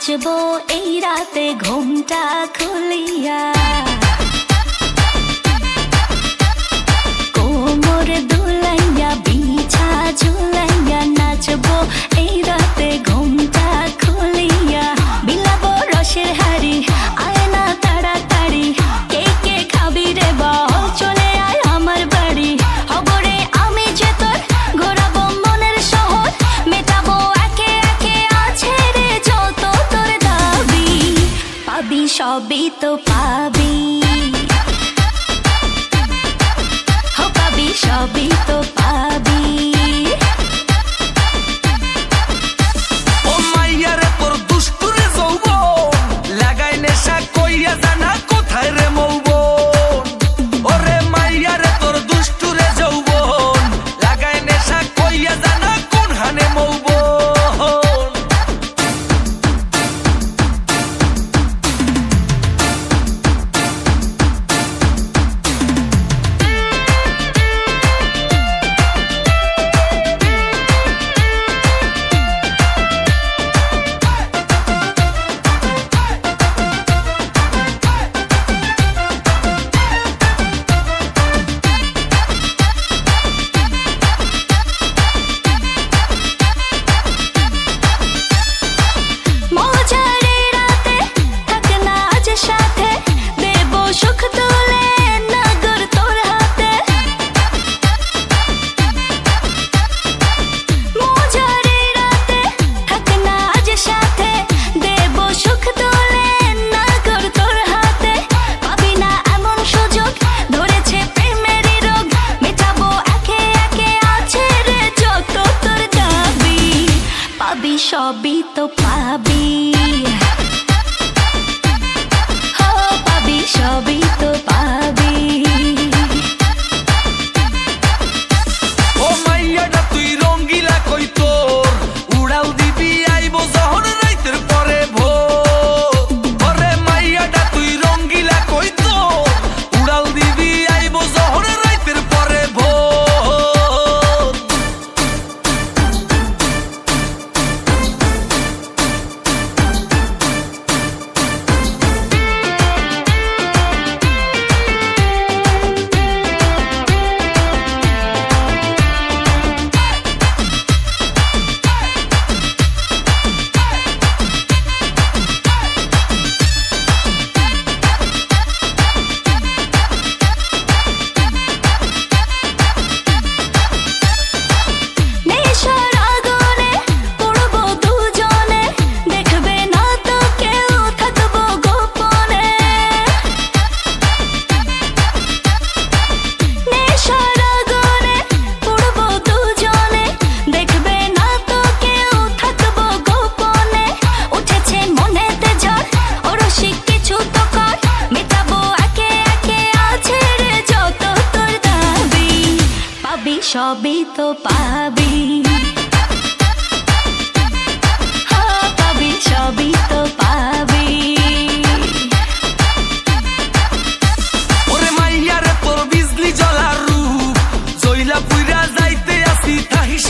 নাচবো এই রাতে ঘুমটা খুলিয়া, কোমর দুলাইয়া বিছা ঝুলাইয়া নাচবো এই রাতে ঘুমটা খুলিয়া, বিলাবো রসের হাড়ি আয় না তাড়াতাড়ি, কে কে খাবি রে বল চলে আয় আমার বাড়ি, হবরে আমি যে তোর ঘোরাবো মনের শহর, মেটাবো একে একে আছে রে যত তোর দাবি, পাবি সবই তো পাবি, পাবি সবই তো পাবি। ও মাইয়ারে তোর দুষ্টুরে যৌবন লাগাই নেশা কইয়া জানা কোথায় রে মৌবন, ওরে মাইয়ারে তোর দুষ্টুরে যৌবন লাগাই নেশা কইয়া জানা কোন হানে মৌবন। সবই তো পাবি, পাবি সবই তো পাবি। ও মাইয়াটা তুই রঙ্গিলা কই তোর উড়াল দিবি আইবো যখন রাইতের পরে ভোর, ওরে মাইয়াটা তুই রঙ্গিলা কই তোর উড়াল দিবি আইবো যখন রাইতের পরে ভোর। সবই তো পাবি, পাবি সবই তো পাবি। ওরে মাইয়ারে তোর বিজলি জ্বলার রূপ জইলা পুইরা যাইতে আসি থাকিস